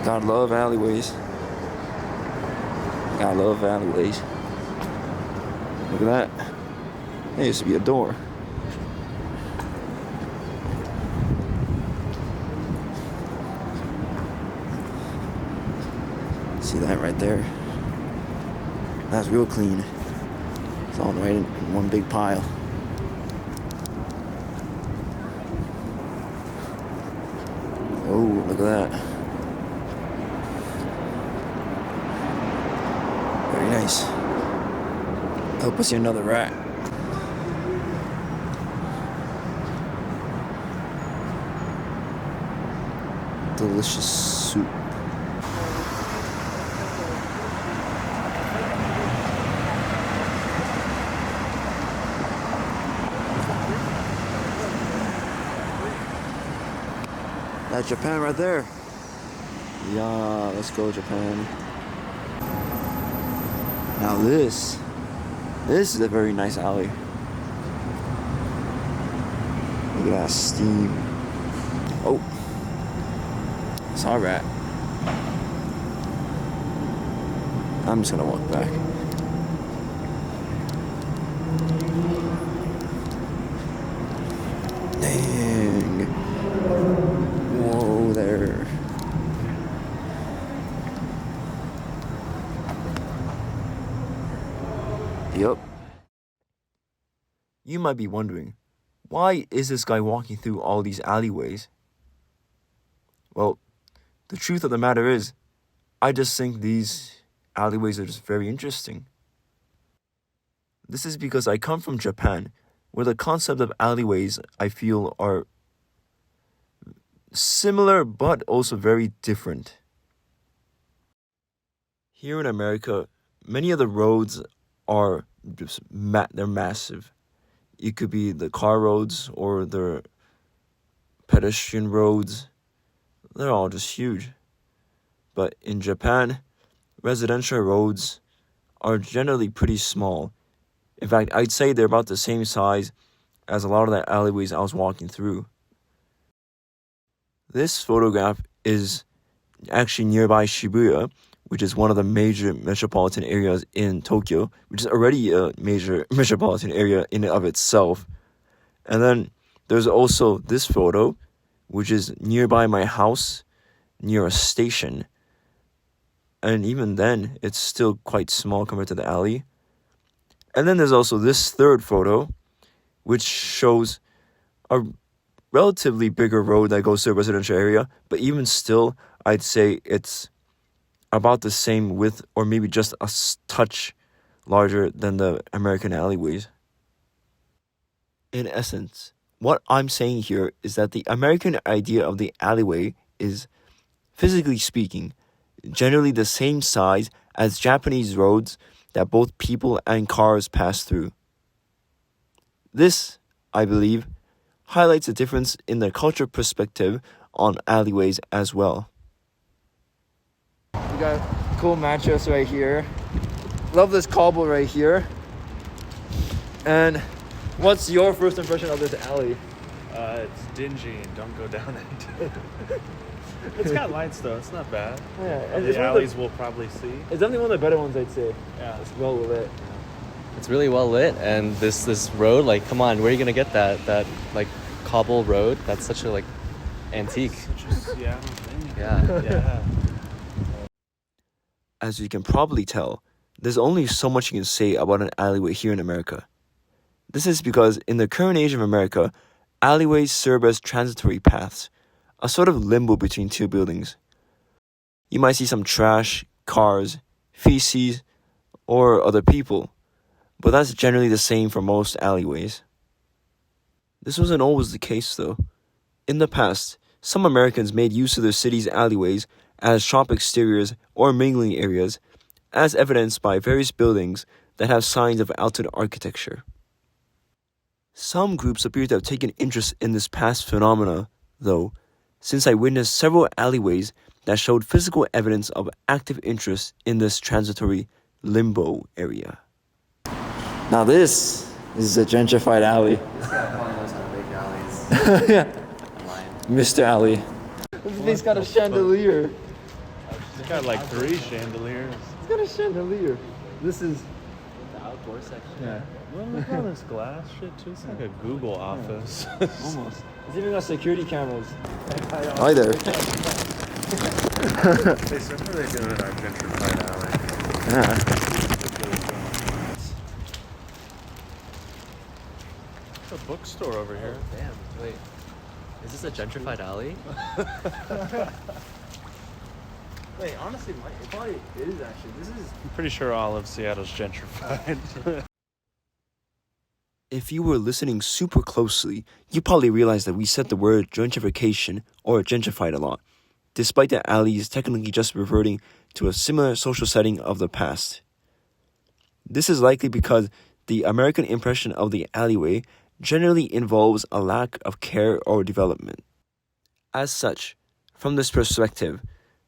Gotta love alleyways. Gotta love alleyways. Look at that. There used to be a door. See that right there? That's real clean. It's all right in one big pile. Oh, look at that. Very nice. Hope I see another rat. Delicious soup. That's Japan right there. Yeah, let's go Japan. Now this is a very nice alley. Look at that steam. Oh, saw a rat. I'm just gonna walk back. Dang. Whoa there. Yup. You might be wondering, why is this guy walking through all these alleyways? Well, the truth of the matter is, I just think these alleyways are just very interesting. This is because I come from Japan, where the concept of alleyways, I feel, are similar but also very different. Here in America, many of the roads are just they're massive. It could be the car roads or the pedestrian roads. They're all just huge. But in Japan, residential roads are generally pretty small. In fact, I'd say they're about the same size as a lot of the alleyways I was walking through. This photograph is actually nearby Shibuya, which is one of the major metropolitan areas in Tokyo, which is already a major metropolitan area in and of itself. And then there's also this photo, which is nearby my house, near a station. And even then, it's still quite small compared to the alley. And then there's also this third photo, which shows a relatively bigger road that goes to a residential area. But even still, I'd say it's about the same width or maybe just a touch larger than the American alleyways. In essence, what I'm saying here is that the American idea of the alleyway is, physically speaking, generally the same size as Japanese roads that both people and cars pass through. This, I believe, highlights a difference in the cultural perspective on alleyways as well. We got a cool mattress right here. Love this cobble right here. And what's your first impression of this alley? It's dingy and don't go down it. It's got lights though, it's not bad. Yeah, and the alleys we'll probably see. It's definitely one of the better ones, I'd say. Yeah. It's well lit. It's really well lit, and this road, like, come on, where are you gonna get that like cobble road? That's such a like antique. Such a Seattle thing. Yeah. As you can probably tell, there's only so much you can say about an alleyway here in America. This is because in the current age of America, alleyways serve as transitory paths, a sort of limbo between two buildings. You might see some trash, cars, feces, or other people, but that's generally the same for most alleyways. This wasn't always the case though. In the past, some Americans made use of their city's alleyways as shop exteriors or mingling areas, as evidenced by various buildings that have signs of altered architecture. Some groups appear to have taken interest in this past phenomena, though, since I witnessed several alleyways that showed physical evidence of active interest in this transitory limbo area. Now this is a gentrified alley. This guy probably knows how to make alleys. Yeah. Mr. Alley. This place got a chandelier. It's got like 3 chandeliers. It's got a chandelier. This is The outdoor section. yeah, Well, look at all this glass shit too. It's like a Google office. almost. It's even got security cameras. Hi there. Hey, so what are they doing in our gentrified alley? Yeah. There's a bookstore over here. Damn, wait. Is this a gentrified alley? Wait, honestly, it probably is actually. This is. I'm pretty sure all of Seattle's gentrified. If you were listening super closely, you probably realized that we said the word gentrification or gentrified a lot, despite the alleys technically just reverting to a similar social setting of the past. This is likely because the American impression of the alleyway generally involves a lack of care or development. As such, from this perspective,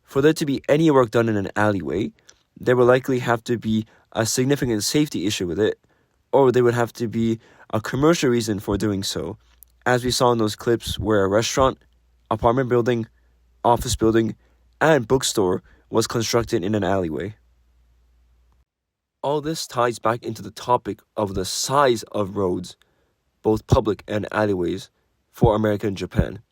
for there to be any work done in an alleyway, there will likely have to be a significant safety issue with it, or there would have to be a commercial reason for doing so, as we saw in those clips where a restaurant, apartment building, office building, and bookstore was constructed in an alleyway. All this ties back into the topic of the size of roads, both public and alleyways, for America and Japan.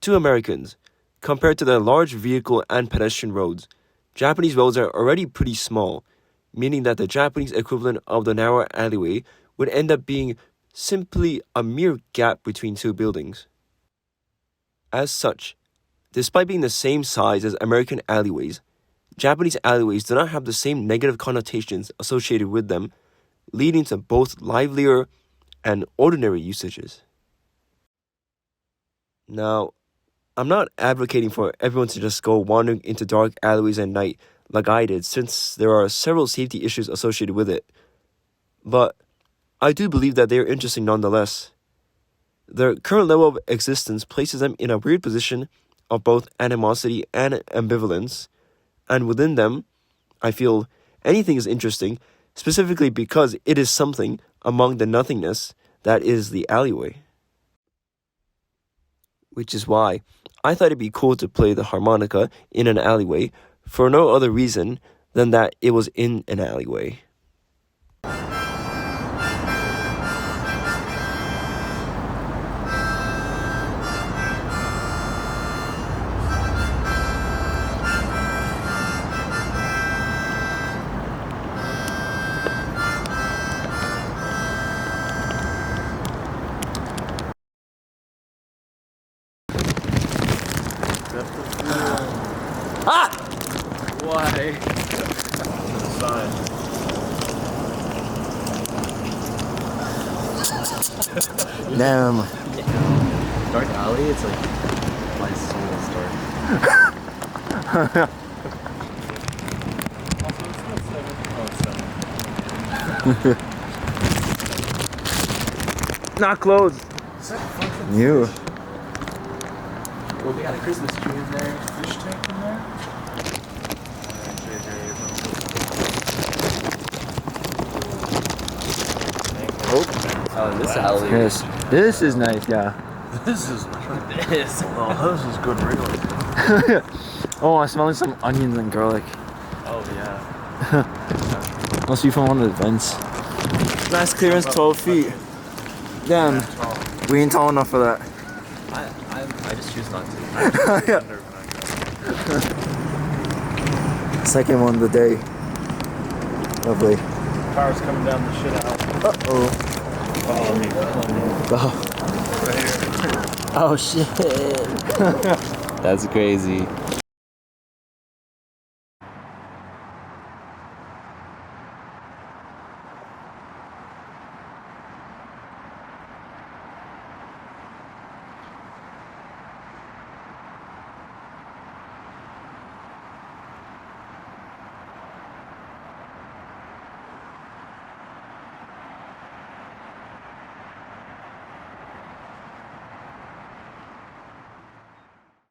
To Americans, compared to the large vehicle and pedestrian roads, Japanese roads are already pretty small, meaning that the Japanese equivalent of the narrow alleyway would end up being simply a mere gap between 2 buildings. As such, despite being the same size as American alleyways, Japanese alleyways do not have the same negative connotations associated with them, leading to both livelier and ordinary usages. Now, I'm not advocating for everyone to just go wandering into dark alleyways at night like I did, since there are several safety issues associated with it. But I do believe that they are interesting nonetheless. Their current level of existence places them in a weird position of both animosity and ambivalence, and within them, I feel anything is interesting, specifically because it is something among the nothingness that is the alleyway. Which is why I thought it'd be cool to play the harmonica in an alleyway for no other reason than that it was in an alleyway. Why? Damn. Dark alley, it's like my soul is dark. Not closed. New. Well, we got a Christmas tree in there. Fish tank in there? Oh, this alley. Yes. This is nice, yeah. This is This. oh, this is good real. Oh, I'm smelling some onions and garlic. Oh yeah. Must be from one of the vents. Max clearance 12 feet. Damn, we ain't tall enough for that. I just choose not to. Second one of the day. Lovely. Cars coming down the shit out. Uh-oh. Follow me. Oh. Right here. Oh shit. That's crazy.